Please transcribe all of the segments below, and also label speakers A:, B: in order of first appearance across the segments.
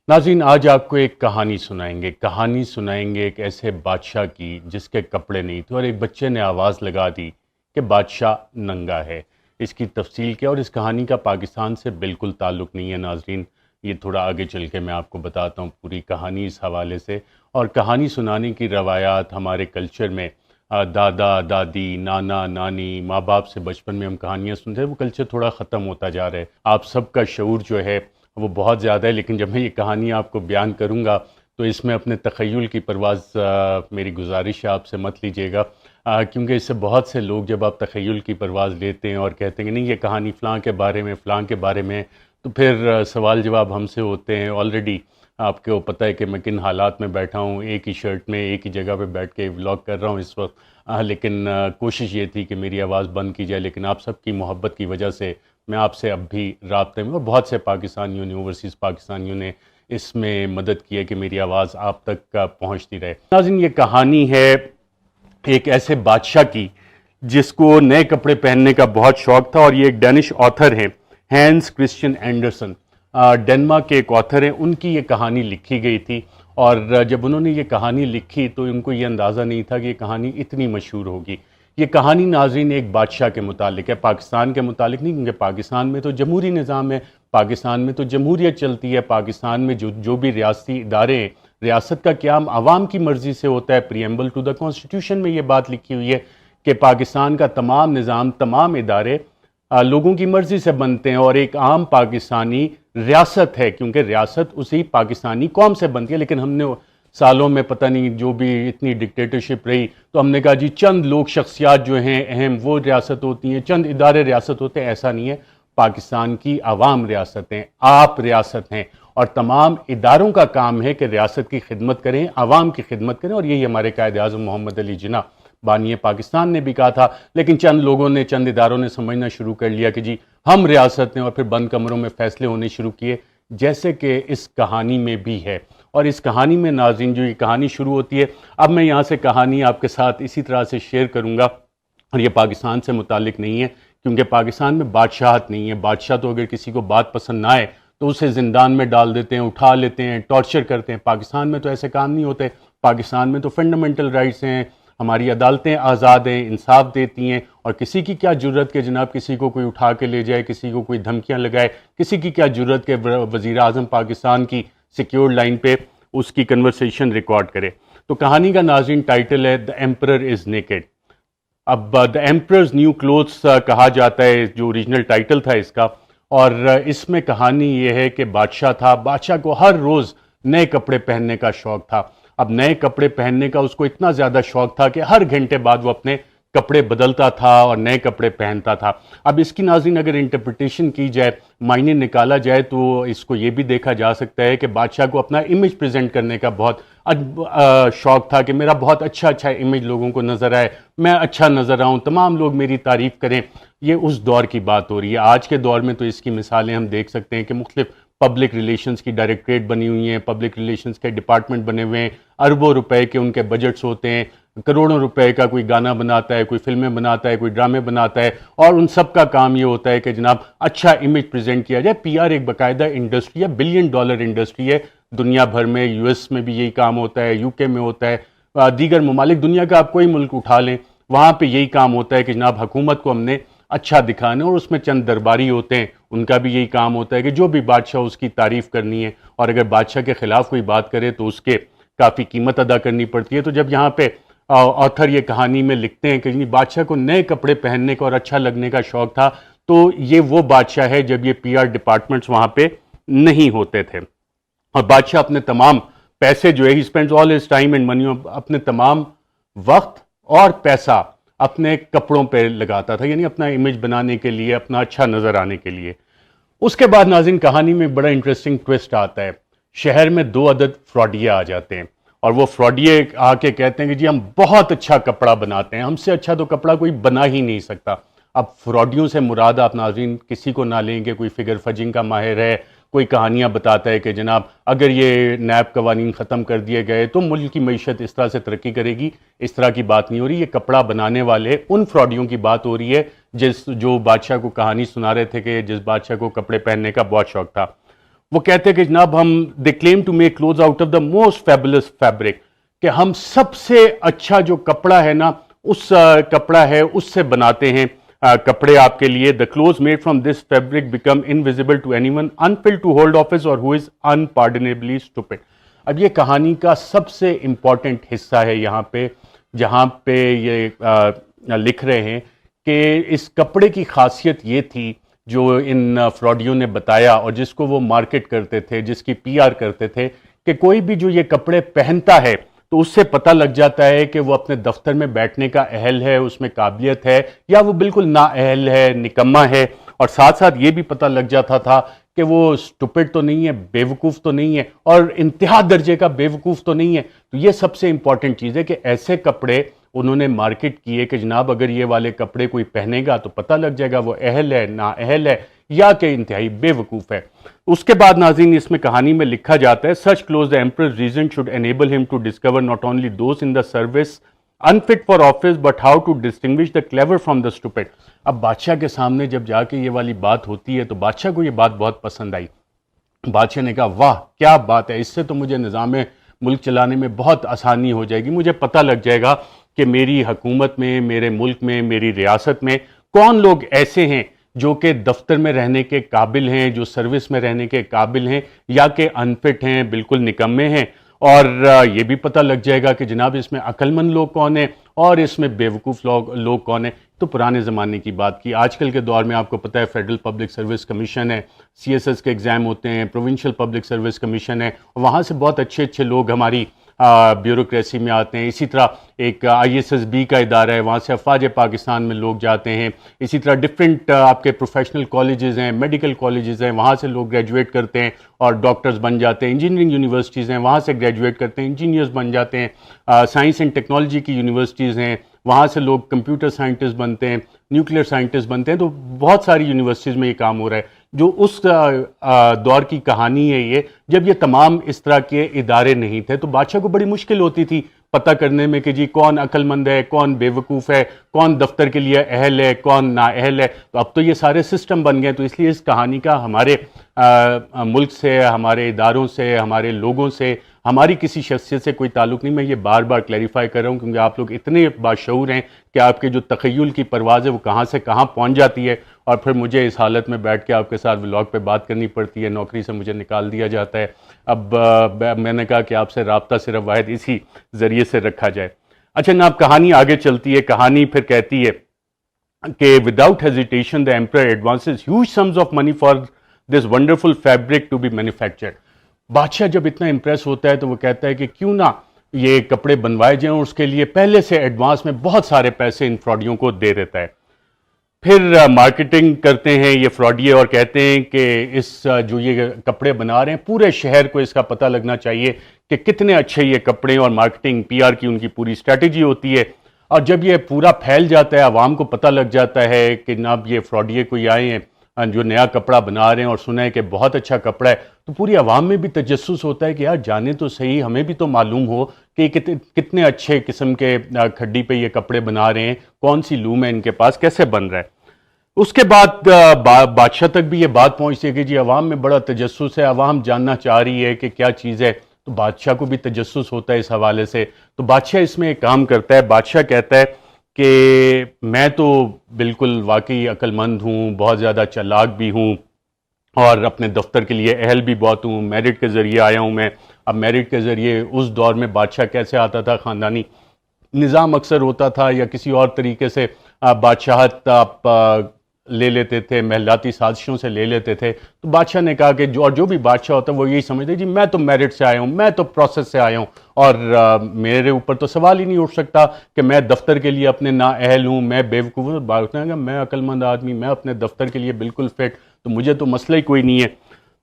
A: ناظرین، آج آپ کو ایک کہانی سنائیں گے ایک ایسے بادشاہ کی جس کے کپڑے نہیں تھے اور ایک بچے نے آواز لگا دی کہ بادشاہ ننگا ہے۔ اس کی تفصیل کیا اور اس کہانی کا پاکستان سے بالکل تعلق نہیں ہے ناظرین، یہ تھوڑا آگے چل کے میں آپ کو بتاتا ہوں پوری کہانی اس حوالے سے۔ اور کہانی سنانے کی روایات ہمارے کلچر میں دادا دادی نانا نانی ماں باپ سے بچپن میں ہم کہانیاں سنتے ہیں، وہ کلچر تھوڑا ختم ہوتا جا رہا ہے۔ آپ سب کا شعور جو ہے وہ بہت زیادہ ہے، لیکن جب میں یہ کہانی آپ کو بیان کروں گا تو اس میں اپنے تخیل کی پرواز میری گزارش ہے آپ سے مت لیجیے گا، کیونکہ اس سے بہت سے لوگ جب آپ تخیل کی پرواز لیتے ہیں اور کہتے ہیں کہ نہیں یہ کہانی فلاں کے بارے میں فلاں کے بارے میں، تو پھر سوال جواب ہم سے ہوتے ہیں۔ آلریڈی آپ کو پتہ ہے کہ میں کن حالات میں بیٹھا ہوں، ایک ہی شرٹ میں ایک ہی جگہ پہ بیٹھ کے ولاگ کر رہا ہوں اس وقت، لیکن کوشش یہ تھی کہ میری آواز بند کی جائے، لیکن آپ سب کی محبت کی وجہ سے میں آپ سے اب بھی رابطے میں، اور بہت سے پاکستانیوں نے اوورسیز پاکستانیوں نے اس میں مدد کی ہے کہ میری آواز آپ تک پہنچتی رہے۔ ناظرین، یہ کہانی ہے ایک ایسے بادشاہ کی جس کو نئے کپڑے پہننے کا بہت شوق تھا، اور یہ ایک ڈینش آتھر ہیں، ہینس کرسچین اینڈرسن، ڈنمارک کے ایک آتھر ہیں۔ ان کی یہ کہانی لکھی گئی تھی، اور جب انہوں نے یہ کہانی لکھی تو ان کو یہ اندازہ نہیں تھا کہ یہ کہانی اتنی مشہور ہوگی۔ یہ کہانی ناظرین ایک بادشاہ کے متعلق ہے، پاکستان کے متعلق نہیں، کیونکہ پاکستان میں تو جمہوری نظام ہے، پاکستان میں تو جمہوریت چلتی ہے، پاکستان میں جو بھی ریاستی ادارے ہیں، ریاست کا قیام عوام کی مرضی سے ہوتا ہے۔ پریمبل ٹو دا کانسٹیٹیوشن میں یہ بات لکھی ہوئی ہے کہ پاکستان کا تمام نظام، تمام ادارے لوگوں کی مرضی سے بنتے ہیں، اور ایک عام پاکستانی ریاست ہے، کیونکہ ریاست اسی پاکستانی قوم سے بنتی ہے۔ لیکن ہم نے سالوں میں پتہ نہیں جو بھی اتنی ڈکٹیٹرشپ رہی تو ہم نے کہا جی چند لوگ شخصیات جو ہیں اہم وہ ریاست ہوتی ہیں، چند ادارے ریاست ہوتے ہیں۔ ایسا نہیں ہے، پاکستان کی عوام ریاست ہیں، آپ ریاست ہیں، اور تمام اداروں کا کام ہے کہ ریاست کی خدمت کریں، عوام کی خدمت کریں، اور یہی ہمارے قائد اعظم محمد علی جناح بانی پاکستان نے بھی کہا تھا۔ لیکن چند لوگوں نے، چند اداروں نے سمجھنا شروع کر لیا کہ جی ہم ریاست ہیں، اور پھر بند کمروں میں فیصلے ہونے شروع کیے، جیسے کہ اس کہانی میں بھی ہے۔ اور اس کہانی میں ناظرین جو یہ کہانی شروع ہوتی ہے، اب میں یہاں سے کہانی آپ کے ساتھ اسی طرح سے شیئر کروں گا، اور یہ پاکستان سے متعلق نہیں ہے، کیونکہ پاکستان میں بادشاہت نہیں ہے۔ بادشاہ تو اگر کسی کو بات پسند نہ آئے تو اسے زندان میں ڈال دیتے ہیں، اٹھا لیتے ہیں، ٹارچر کرتے ہیں۔ پاکستان میں تو ایسے کام نہیں ہوتے، پاکستان میں تو فنڈامنٹل رائٹس ہیں، ہماری عدالتیں آزاد ہیں، انصاف دیتی ہیں، اور کسی کی کیا جرت کہ جناب کسی کو کوئی اٹھا کے لے جائے، کسی کو کوئی دھمکیاں لگائے، کسی کی کیا جرت کہ وزیر اعظم پاکستان کی سیکیورڈ لائن پہ اس کی کنورسیشن ریکارڈ کرے۔ تو کہانی کا ناظرین ٹائٹل ہے دی ایمپرر از نیکڈ۔ اب دی ایمپررز نیو کلوتھس کہا جاتا ہے جو اوریجنل ٹائٹل تھا اس کا، اور اس میں کہانی یہ ہے کہ بادشاہ تھا، بادشاہ کو ہر روز نئے کپڑے پہننے کا شوق تھا۔ اب نئے کپڑے پہننے کا اس کو اتنا زیادہ شوق تھا کہ ہر گھنٹے بعد وہ اپنے کپڑے بدلتا تھا اور نئے کپڑے پہنتا تھا۔ اب اس کی ناظرین اگر انٹرپریٹیشن کی جائے، معنی نکالا جائے، تو اس کو یہ بھی دیکھا جا سکتا ہے کہ بادشاہ کو اپنا امیج پریزنٹ کرنے کا بہت شوق تھا کہ میرا بہت اچھا امیج لوگوں کو نظر آئے، میں اچھا نظر آؤں، تمام لوگ میری تعریف کریں۔ یہ اس دور کی بات ہو رہی ہے۔ آج کے دور میں تو اس کی مثالیں ہم دیکھ سکتے ہیں کہ مختلف پبلک ریلیشنز کی ڈائریکٹریٹ بنی ہوئی ہیں، پبلک ریلیشنز کے ڈپارٹمنٹ بنے ہوئے ہیں، اربوں روپے کے ان کے بجٹس ہوتے ہیں، کروڑوں روپے کا کوئی گانا بناتا ہے، کوئی فلمیں بناتا ہے، کوئی ڈرامے بناتا ہے، اور ان سب کا کام یہ ہوتا ہے کہ جناب اچھا امیج پریزنٹ کیا جائے۔ پی آر ایک باقاعدہ انڈسٹری ہے، $بلین انڈسٹری ہے دنیا بھر میں، یو ایس میں بھی یہی کام ہوتا ہے، یو کے میں ہوتا ہے، دیگر ممالک دنیا کا آپ کوئی ملک اٹھا لیں وہاں پہ یہی کام ہوتا ہے کہ جناب حکومت کو ہم نے اچھا دکھانا، اور اس میں چند درباری ہوتے ہیں، ان کا بھی یہی کام ہوتا ہے کہ جو بھی بادشاہ اس کی تعریف کرنی ہے، اور اگر بادشاہ کے خلاف کوئی بات کرے تو اس کے کافی قیمت ادا کرنی پڑتی ہے۔ تو جب یہاں پہ آتھر یہ کہانی میں لکھتے ہیں کہ بادشاہ کو نئے کپڑے پہننے کا اور اچھا لگنے کا شوق تھا، تو یہ وہ بادشاہ ہے جب یہ پی آر ڈپارٹمنٹس وہاں پہ نہیں ہوتے تھے، اور بادشاہ اپنے تمام پیسے جو ہے ہی spends all his time and money, اپنے تمام وقت اور پیسہ اپنے کپڑوں پہ لگاتا تھا، یعنی اپنا امیج بنانے کے لیے، اپنا اچھا نظر آنے کے لیے۔ اس کے بعد ناظرین کہانی میں بڑا انٹرسٹنگ ٹوسٹ آتا ہے۔ شہر میں 2 عدد فراڈیے آ جاتے ہیں، اور وہ فراڈیے آ کے کہتے ہیں کہ جی ہم بہت اچھا کپڑا بناتے ہیں، ہم سے اچھا تو کپڑا کوئی بنا ہی نہیں سکتا۔ اب فراڈیوں سے مراد آپ ناظرین کسی کو نہ لیں گے، کوئی فگر فجنگ کا ماہر ہے، کوئی کہانیاں بتاتا ہے کہ جناب اگر یہ نیب قوانین ختم کر دیے گئے تو ملک کی معیشت اس طرح سے ترقی کرے گی، اس طرح کی بات نہیں ہو رہی۔ یہ کپڑا بنانے والے ان فراڈیوں کی بات ہو رہی ہے جو بادشاہ کو کہانی سنا رہے تھے کہ جس بادشاہ کو کپڑے پہننے کا بہت شوق تھا۔ وہ کہتے ہیں کہ جناب ہم they claim to make clothes out of the most fabulous fabric, کہ ہم سب سے اچھا جو کپڑا ہے نا اس کپڑا ہے اس سے بناتے ہیں کپڑے آپ کے لیے. The clothes made from this fabric become invisible to anyone unfit to hold office or who is انپارڈنیبلی stupid. اب یہ کہانی کا سب سے امپورٹنٹ حصہ ہے یہاں پہ، جہاں پہ یہ لکھ رہے ہیں کہ اس کپڑے کی خاصیت یہ تھی جو ان فراڈیوں نے بتایا اور جس کو وہ مارکیٹ کرتے تھے، جس کی پی آر کرتے تھے، کہ کوئی بھی جو یہ کپڑے پہنتا ہے تو اس سے پتہ لگ جاتا ہے کہ وہ اپنے دفتر میں بیٹھنے کا اہل ہے، اس میں قابلیت ہے، یا وہ بالکل نااہل ہے، نکما ہے. اور ساتھ ساتھ یہ بھی پتہ لگ جاتا تھا کہ وہ اسٹوپڈ تو نہیں ہے، بے وقوف تو نہیں ہے، اور انتہا درجے کا بے وقوف تو نہیں ہے. تو یہ سب سے امپورٹنٹ چیز ہے کہ ایسے کپڑے انہوں نے مارکیٹ کیے کہ جناب اگر یہ والے کپڑے کوئی پہنے گا تو پتہ لگ جائے گا وہ اہل ہے، نااہل ہے، یا کہ انتہائی بے وقوف ہے. اس کے بعد ناظرین اس میں کہانی میں لکھا جاتا ہے such clothes the emperor's reason should enable him to discover not only those in the service unfit for office but how to distinguish the clever from the stupid. اب بادشاہ کے سامنے جب جا کے یہ والی بات ہوتی ہے تو بادشاہ کو یہ بات بہت پسند آئی. بادشاہ نے کہا واہ کیا بات ہے، اس سے تو مجھے نظام ملک چلانے میں بہت آسانی ہو جائے گی، مجھے پتہ لگ جائے گا کہ میری حکومت میں، میرے ملک میں، میری ریاست میں کون لوگ ایسے ہیں جو کہ دفتر میں رہنے کے قابل ہیں، جو سروس میں رہنے کے قابل ہیں، یا کہ انفٹ ہیں، بالکل نکمے ہیں. اور یہ بھی پتہ لگ جائے گا کہ جناب اس میں عقل مند لوگ کون ہیں اور اس میں بے وقوف لوگ کون ہیں. تو پرانے زمانے کی بات کی. آج کل کے دور میں آپ کو پتہ ہے فیڈرل پبلک سروس کمیشن ہے، سی ایس ایس کے ایگزام ہوتے ہیں، پروونشل پبلک سروس کمیشن ہے، وہاں سے بہت اچھے اچھے لوگ ہماری بیوروکریسی میں آتے ہیں. اسی طرح ایک آئی ایس ایس بی کا ادارہ ہے، وہاں سے افواج پاکستان میں لوگ جاتے ہیں. اسی طرح ڈفرینٹ آپ کے پروفیشنل کالجز ہیں، میڈیکل کالجز ہیں، وہاں سے لوگ گریجویٹ کرتے ہیں اور ڈاکٹرز بن جاتے ہیں. انجینئرنگ یونیورسٹیز ہیں، وہاں سے گریجویٹ کرتے ہیں، انجینئرز بن جاتے ہیں. سائنس اینڈ ٹیکنالوجی کی یونیورسٹیز ہیں، وہاں سے لوگ کمپیوٹر سائنٹسٹ بنتے ہیں، نیوکلیئر سائنٹسٹ بنتے ہیں. تو بہت ساری یونیورسٹیز میں یہ کام ہو رہا ہے. جو اس دور کی کہانی ہے یہ، جب یہ تمام اس طرح کے ادارے نہیں تھے تو بادشاہ کو بڑی مشکل ہوتی تھی پتہ کرنے میں کہ جی کون عقل مند ہے، کون بے وقوف ہے، کون دفتر کے لیے اہل ہے، کون نااہل ہے. تو اب تو یہ سارے سسٹم بن گئے. تو اس لیے اس کہانی کا ہمارے ملک سے، ہمارے اداروں سے، ہمارے لوگوں سے، ہماری کسی شخصیت سے کوئی تعلق نہیں. میں یہ بار بار کلیریفائی کر رہا ہوں کیونکہ آپ لوگ اتنے باشعور ہیں کہ آپ کے جو تخیل کی پرواز ہے وہ کہاں سے کہاں پہنچ جاتی ہے، اور پھر مجھے اس حالت میں بیٹھ کے آپ کے ساتھ ولاگ پہ بات کرنی پڑتی ہے، نوکری سے مجھے نکال دیا جاتا ہے. اب میں نے کہا کہ آپ سے رابطہ صرف واحد اسی ذریعے سے رکھا جائے. اچھا جناب کہانی آگے چلتی ہے. کہانی پھر کہتی ہے کہ without hesitation the emperor advances huge sums of money for this wonderful fabric to be manufactured. بادشاہ جب اتنا امپریس ہوتا ہے تو وہ کہتا ہے کہ کیوں نہ یہ کپڑے بنوائے جائیں، اور اس کے لیے پہلے سے ایڈوانس میں بہت سارے پیسے ان فراڈیوں کو دے دیتا ہے. پھر مارکیٹنگ کرتے ہیں یہ فراڈیے اور کہتے ہیں کہ اس جو یہ کپڑے بنا رہے ہیں پورے شہر کو اس کا پتہ لگنا چاہیے کہ کتنے اچھے یہ کپڑے، اور مارکیٹنگ پی آر کی ان کی پوری اسٹریٹجی ہوتی ہے. اور جب یہ پورا پھیل جاتا ہے، عوام کو پتہ لگ جاتا ہے کہ جناب یہ فراڈیے کوئی آئے ہیں جو نیا کپڑا بنا رہے ہیں اور سنا ہے کہ بہت اچھا کپڑا ہے، تو پوری عوام میں بھی تجسس ہوتا ہے کہ یار جانے تو صحیح، ہمیں بھی تو معلوم ہو کہ کتنے اچھے قسم کے کھڈی پہ یہ کپڑے بنا رہے ہیں، کون سی لوم ہے ان کے پاس، کیسے بن رہا ہے. اس کے بعد بادشاہ تک بھی یہ بات پہنچتی ہے کہ جی عوام میں بڑا تجسس ہے، عوام جاننا چاہ رہی ہے کہ کیا چیز ہے. تو بادشاہ کو بھی تجسس ہوتا ہے اس حوالے سے. تو بادشاہ اس میں ایک کام کرتا ہے. بادشاہ کہتا ہے کہ میں تو بالکل واقعی عقل مند ہوں، بہت زیادہ چالاک بھی ہوں، اور اپنے دفتر کے لیے اہل بھی بہت ہوں، میرٹ کے ذریعے آیا ہوں میں. اب میرٹ کے ذریعے اس دور میں بادشاہ کیسے آتا تھا، خاندانی نظام اکثر ہوتا تھا یا کسی اور طریقے سے بادشاہت آپ لے لیتے تھے، محلاتی سازشوں سے لے لیتے تھے. تو بادشاہ نے کہا کہ جو بھی بادشاہ ہوتا ہے وہ یہی سمجھتے جی میں تو میرٹ سے آیا ہوں، میں تو پروسیس سے آیا ہوں، اور میرے اوپر تو سوال ہی نہیں اٹھ سکتا کہ میں دفتر کے لیے اپنے نااہل ہوں، میں بے وقوف ہوں. بادشاہ نے کہا میں عقل مند آدمی، میں اپنے دفتر کے لیے بالکل فٹ، تو مجھے تو مسئلہ ہی کوئی نہیں ہے.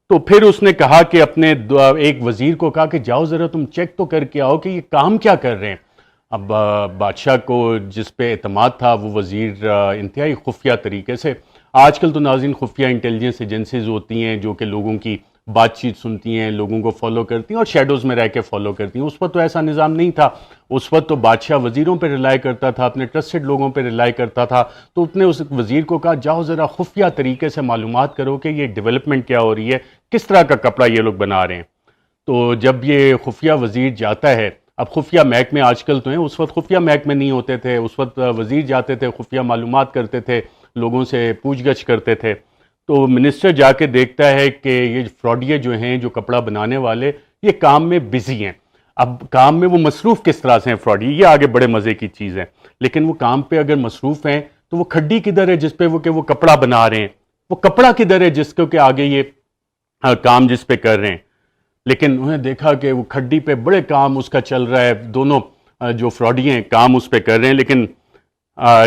A: تو پھر اس نے کہا کہ اپنے ایک وزیر کو کہا کہ جاؤ ذرا تم چیک تو کر کے آؤ کہ یہ کام کیا کر رہے ہیں. اب بادشاہ کو جس پہ اعتماد تھا وہ وزیر انتہائی خفیہ طریقے سے، آج کل تو ناظرین خفیہ انٹیلیجنس ایجنسیز ہوتی ہیں جو کہ لوگوں کی بات چیت سنتی ہیں، لوگوں کو فالو کرتی ہیں اور شیڈوز میں رہ کے فالو کرتی ہیں۔ اس وقت تو ایسا نظام نہیں تھا، اس وقت تو بادشاہ وزیروں پہ ریلائی کرتا تھا، اپنے ٹرسٹڈ لوگوں پہ ریلائی کرتا تھا۔ تو اس نے اس وزیر کو کہا جاؤ ذرا خفیہ طریقے سے معلومات کرو کہ یہ ڈیولپمنٹ کیا ہو رہی ہے، کس طرح کا کپڑا یہ لوگ بنا رہے ہیں۔ تو جب یہ خفیہ وزیر جاتا ہے، اب خفیہ محکمے آج کل تو ہیں، اس وقت خفیہ محکمے نہیں ہوتے تھے، اس وقت وزیر جاتے تھے، خفیہ معلومات کرتے تھے، لوگوں سے پوچھ گچھ کرتے تھے۔ تو منسٹر جا کے دیکھتا ہے کہ یہ فراڈیے جو ہیں، جو کپڑا بنانے والے، یہ کام میں بزی ہیں۔ اب کام میں وہ مصروف کس طرح سے ہیں فراڈیے، یہ آگے بڑے مزے کی چیز ہے، لیکن وہ کام پہ اگر مصروف ہیں تو وہ کھڈی کدھر ہے جس پہ وہ کپڑا بنا رہے ہیں، وہ کپڑا کدھر ہے جس کو کہ آگے یہ کام جس پہ کر رہے ہیں۔ لیکن انہیں دیکھا کہ وہ کھڈی پہ بڑے کام اس کا چل رہا ہے، دونوں جو فراڈی ہیں کام اس پہ کر رہے ہیں، لیکن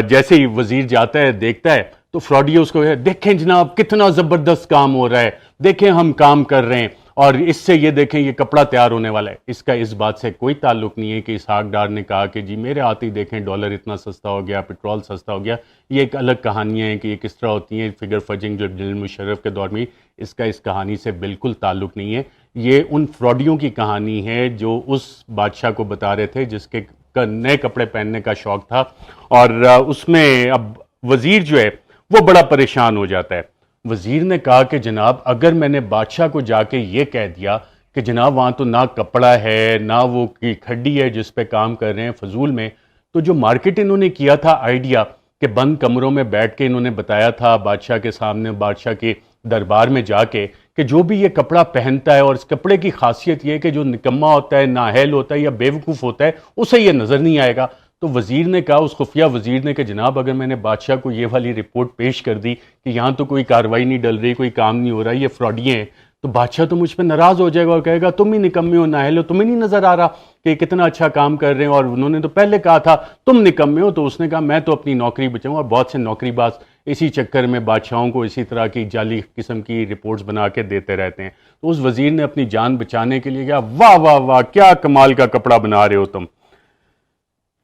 A: جیسے ہی وزیر جاتا ہے دیکھتا ہے تو فراڈی اس کو دیکھیں جناب کتنا زبردست کام ہو رہا ہے، دیکھیں ہم کام کر رہے ہیں اور اس سے یہ دیکھیں یہ کپڑا تیار ہونے والا ہے۔ اس کا اس بات سے کوئی تعلق نہیں ہے کہ اسحاق ڈار نے کہا کہ جی میرے آتے ہی دیکھیں ڈالر اتنا سستا ہو گیا، پٹرول سستا ہو گیا۔ یہ ایک الگ کہانیاں ہیں کہ یہ کس طرح ہوتی ہیں، فگر فجنگ جو جنرل مشرف کے دور میں، اس کا اس کہانی سے بالکل تعلق نہیں ہے۔ یہ ان فراڈیوں کی کہانی ہے جو اس بادشاہ کو بتا رہے تھے جس کے نئے کپڑے پہننے کا شوق تھا، اور اس میں اب وزیر جو ہے وہ بڑا پریشان ہو جاتا ہے۔ وزیر نے کہا کہ جناب اگر میں نے بادشاہ کو جا کے یہ کہہ دیا کہ جناب وہاں تو نہ کپڑا ہے نہ وہ کھڈی ہے جس پہ کام کر رہے ہیں فضول میں، تو جو مارکیٹ انہوں نے کیا تھا آئیڈیا کہ بند کمروں میں بیٹھ کے انہوں نے بتایا تھا بادشاہ کے سامنے، بادشاہ کے دربار میں جا کے، کہ جو بھی یہ کپڑا پہنتا ہے اور اس کپڑے کی خاصیت یہ ہے کہ جو نکما ہوتا ہے، نااہل ہوتا ہے یا بیوقوف ہوتا ہے اسے یہ نظر نہیں آئے گا۔ تو وزیر نے کہا، اس خفیہ وزیر نے، کہ جناب اگر میں نے بادشاہ کو یہ والی رپورٹ پیش کر دی کہ یہاں تو کوئی کارروائی نہیں ڈل رہی، کوئی کام نہیں ہو رہا، یہ فراڈیے ہیں، تو بادشاہ تو مجھ پہ ناراض ہو جائے گا اور کہے گا تم ہی نکمے ہو، نااہل ہو، تمہیں نہیں نظر آ رہا کہ کتنا اچھا کام کر رہے ہیں، اور انہوں نے تو پہلے کہا تھا تم نکمے ہو۔ تو اس نے کہا میں تو اپنی نوکری بچاؤں، اور بہت سے نوکری باز اسی چکر میں بادشاہوں کو اسی طرح کی جعلی قسم کی رپورٹس بنا کے دیتے رہتے ہیں۔ تو اس وزیر نے اپنی جان بچانے کے لیے کہا واہ واہ واہ کیا کمال کا کپڑا بنا رہے ہو تم۔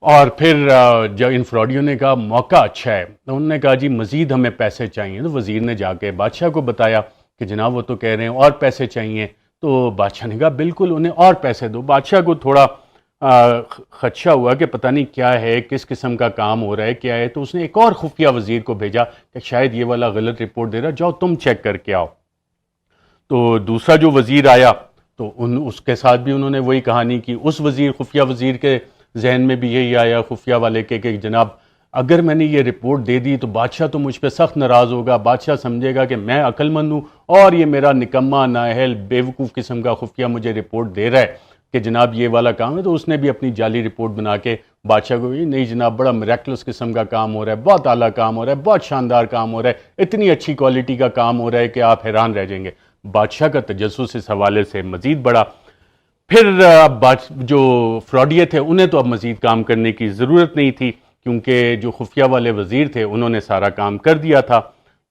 A: اور پھر جب ان فراڈیوں نے کہا موقع اچھا ہے، تو انہوں نے کہا جی مزید ہمیں پیسے چاہیے۔ تو وزیر نے جا کے بادشاہ کو بتایا کہ جناب وہ تو کہہ رہے ہیں اور پیسے چاہیے۔ تو بادشاہ نے کہا بالکل انہیں اور پیسے دو۔ بادشاہ کو تھوڑا خدشہ ہوا کہ پتہ نہیں کیا ہے، کس قسم کا کام ہو رہا ہے، کیا ہے۔ تو اس نے ایک اور خفیہ وزیر کو بھیجا کہ شاید یہ والا غلط رپورٹ دے رہا، جاؤ تم چیک کر کے آؤ۔ تو دوسرا جو وزیر آیا تو اس کے ساتھ بھی انہوں نے وہی کہانی کی۔ اس خفیہ وزیر کے ذہن میں بھی یہی آیا، خفیہ والے کے، کہ جناب اگر میں نے یہ رپورٹ دے دی تو بادشاہ تو مجھ پہ سخت ناراض ہوگا، بادشاہ سمجھے گا کہ میں عقل مند ہوں اور یہ میرا نکما نااہل بیوقوف قسم کا خفیہ مجھے رپورٹ دے رہا ہے کہ جناب یہ والا کام ہے۔ تو اس نے بھی اپنی جعلی رپورٹ بنا کے بادشاہ کو، یہ نہیں جناب بڑا میریکلس قسم کا کام ہو رہا ہے، بہت اعلیٰ کام ہو رہا ہے، بہت شاندار کام ہو رہا ہے، اتنی اچھی کوالٹی کا کام ہو رہا ہے کہ آپ حیران رہ جائیں گے۔ بادشاہ کا تجسس اس حوالے سے مزید بڑا۔ پھر جو فراڈیے تھے انہیں تو اب مزید کام کرنے کی ضرورت نہیں تھی، کیونکہ جو خفیہ والے وزیر تھے انہوں نے سارا کام کر دیا تھا۔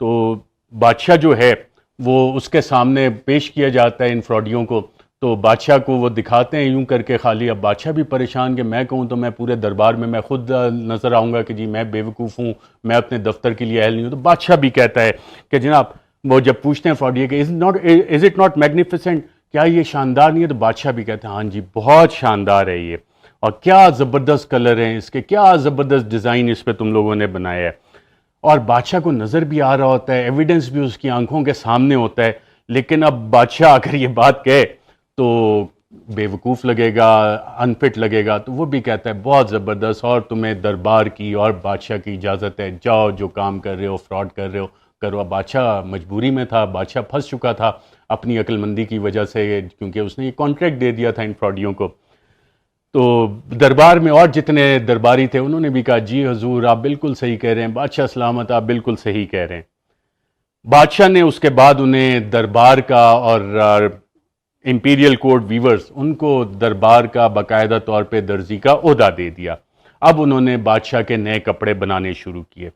A: تو بادشاہ جو ہے وہ اس کے سامنے پیش کیا جاتا ہے ان فراڈیوں کو، تو بادشاہ کو وہ دکھاتے ہیں یوں کر کے خالی۔ اب بادشاہ بھی پریشان کہ میں کہوں تو میں پورے دربار میں خود نظر آؤں گا کہ جی میں بیوقوف ہوں، میں اپنے دفتر کے لیے اہل نہیں ہوں۔ تو بادشاہ بھی کہتا ہے کہ جناب، وہ جب پوچھتے ہیں فراڈیے کہ از اٹ ناٹ میگنیفیسنٹ، کیا یہ شاندار نہیں ہے؟ تو بادشاہ بھی کہتے ہیں ہاں جی بہت شاندار ہے یہ، اور کیا زبردست کلر ہیں اس کے، کیا زبردست ڈیزائن اس پہ تم لوگوں نے بنایا ہے۔ اور بادشاہ کو نظر بھی آ رہا ہوتا ہے، ایویڈنس بھی اس کی آنکھوں کے سامنے ہوتا ہے، لیکن اب بادشاہ اگر یہ بات کہے تو بیوقوف لگے گا، انفٹ لگے گا، تو وہ بھی کہتا ہے بہت زبردست، اور تمہیں دربار کی اور بادشاہ کی اجازت ہے، جاؤ جو کام کر رہے ہو، فراڈ کر رہے ہو کرو۔ بادشاہ مجبوری میں تھا، بادشاہ پھنس چکا تھا اپنی عقل مندی کی وجہ سے، کیونکہ اس نے یہ کانٹریکٹ دے دیا تھا ان فراڈیوں کو۔ تو دربار میں اور جتنے درباری تھے انہوں نے بھی کہا جی حضور آپ بالکل صحیح کہہ رہے ہیں، بادشاہ سلامت، آپ بالکل صحیح کہہ رہے ہیں۔ بادشاہ نے اس کے بعد انہیں دربار کا اور امپیریل کوڈ ویورز، ان کو دربار کا باقاعدہ طور پہ درزی کا عہدہ دے دیا۔ اب انہوں نے بادشاہ کے نئے کپڑے بنانے شروع کیے۔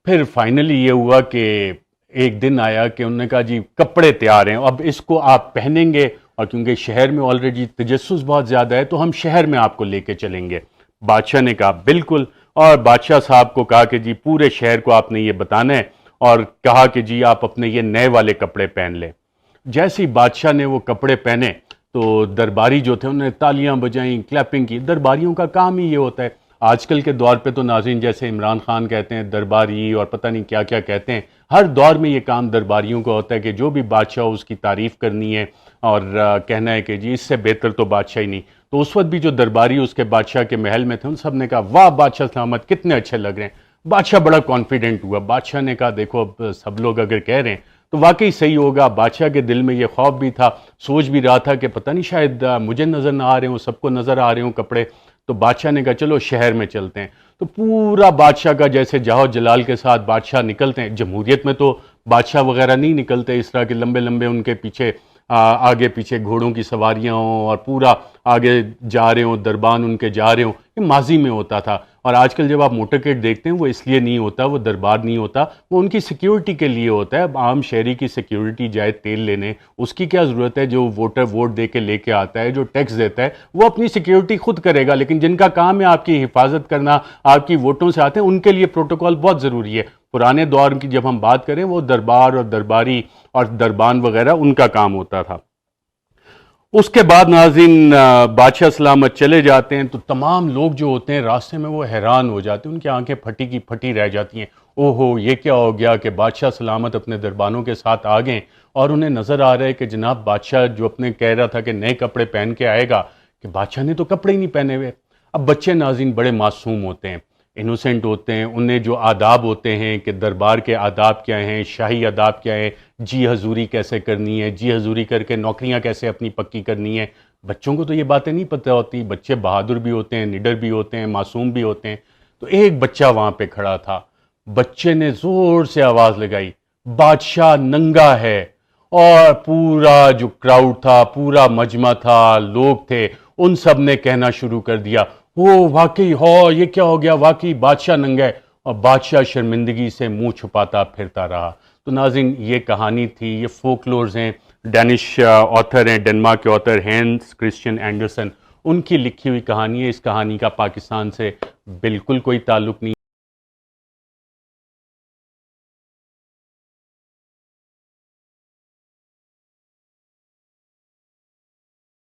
A: پھر فائنلی یہ ہوا کہ ایک دن آیا کہ انہوں نے کہا جی کپڑے تیار ہیں، اب اس کو آپ پہنیں گے، اور کیونکہ شہر میں آلریڈی تجسس بہت زیادہ ہے تو ہم شہر میں آپ کو لے کے چلیں گے۔ بادشاہ نے کہا بالکل، اور بادشاہ صاحب کو کہا کہ جی پورے شہر کو آپ نے یہ بتانا ہے، اور کہا کہ جی آپ اپنے یہ نئے والے کپڑے پہن لیں۔ جیسے ہی بادشاہ نے وہ کپڑے پہنے تو درباری جو تھے انہوں نے تالیاں بجائیں، کلیپنگ کی. درباریوں کا کام ہی یہ ہوتا ہے. آج کل کے دور پہ تو ناظرین جیسے عمران خان کہتے ہیں درباری اور پتہ نہیں کیا کیا کہتے ہیں، ہر دور میں یہ کام درباریوں کا ہوتا ہے کہ جو بھی بادشاہ ہو اس کی تعریف کرنی ہے اور کہنا ہے کہ جی اس سے بہتر تو بادشاہ ہی نہیں. تو اس وقت بھی جو درباری اس کے بادشاہ کے محل میں تھے ان سب نے کہا واہ بادشاہ سلامت کتنے اچھے لگ رہے ہیں. بادشاہ بڑا کانفیڈنٹ ہوا. بادشاہ نے کہا دیکھو اب سب لوگ اگر کہہ رہے ہیں تو واقعی صحیح ہوگا. بادشاہ کے دل میں یہ خوف بھی تھا، سوچ بھی رہا تھا کہ پتہ نہیں شاید مجھے نظر نہ آ رہے ہوں، سب کو نظر آ رہے ہوں کپڑے. تو بادشاہ نے کہا چلو شہر میں چلتے ہیں. تو پورا بادشاہ کا جیسے جاہو جلال کے ساتھ بادشاہ نکلتے ہیں. جمہوریت میں تو بادشاہ وغیرہ نہیں نکلتے اس طرح کے لمبے لمبے ان کے پیچھے آگے پیچھے گھوڑوں کی سواریاں ہوں اور پورا آگے جا رہے ہوں، دربان ان کے جا رہے ہوں. یہ ماضی میں ہوتا تھا. اور آج کل جب آپ موٹرکیٹ دیکھتے ہیں وہ اس لیے نہیں ہوتا، وہ دربار نہیں ہوتا، وہ ان کی سیکیورٹی کے لیے ہوتا ہے. اب عام شہری کی سیکیورٹی جائے تیل لینے، اس کی کیا ضرورت ہے؟ جو ووٹر ووٹ دے کے لے کے آتا ہے، جو ٹیکس دیتا ہے، وہ اپنی سیکیورٹی خود کرے گا. لیکن جن کا کام ہے آپ کی حفاظت کرنا، آپ کی ووٹوں سے آتے ہیں، ان کے لیے پروٹوکول بہت ضروری ہے. پرانے دور کی جب ہم بات کریں وہ دربار اور درباری اور دربان وغیرہ ان کا کام ہوتا تھا. اس کے بعد ناظرین بادشاہ سلامت چلے جاتے ہیں تو تمام لوگ جو ہوتے ہیں راستے میں وہ حیران ہو جاتے ہیں، ان کی آنکھیں پھٹی کی پھٹی رہ جاتی ہیں. او ہو یہ کیا ہو گیا کہ بادشاہ سلامت اپنے دربانوں کے ساتھ آ گئے اور انہیں نظر آ رہا ہے کہ جناب بادشاہ جو اپنے کہہ رہا تھا کہ نئے کپڑے پہن کے آئے گا کہ بادشاہ نے تو کپڑے ہی نہیں پہنے ہوئے. اب بچے ناظرین بڑے معصوم ہوتے ہیں، انوسینٹ ہوتے ہیں. انہیں جو آداب ہوتے ہیں کہ دربار کے آداب کیا ہیں، شاہی آداب کیا ہیں، جی حضوری کیسے کرنی ہے، جی حضوری کر کے نوکریاں کیسے اپنی پکی کرنی ہے، بچوں کو تو یہ باتیں نہیں پتہ ہوتی. بچے بہادر بھی ہوتے ہیں، نڈر بھی ہوتے ہیں، معصوم بھی ہوتے ہیں. تو ایک بچہ وہاں پہ کھڑا تھا. بچے نے زور سے آواز لگائی بادشاہ ننگا ہے. اور پورا جو کراؤڈ تھا، پورا مجمع تھا، لوگ تھے، ان سب نے کہنا شروع کر دیا وہ واقعی ہو یہ کیا ہو گیا، واقعی بادشاہ ننگا ہے. اور بادشاہ شرمندگی سے منہ چھپاتا پھرتا رہا. تو ناظرین یہ کہانی تھی، یہ فولکلورز ہیں. ڈینش آتھر ہیں، ڈنمارک کے آتھر ہینس کرسچین اینڈرسن، ان کی لکھی ہوئی کہانی ہے. اس کہانی کا پاکستان سے بالکل کوئی تعلق نہیں.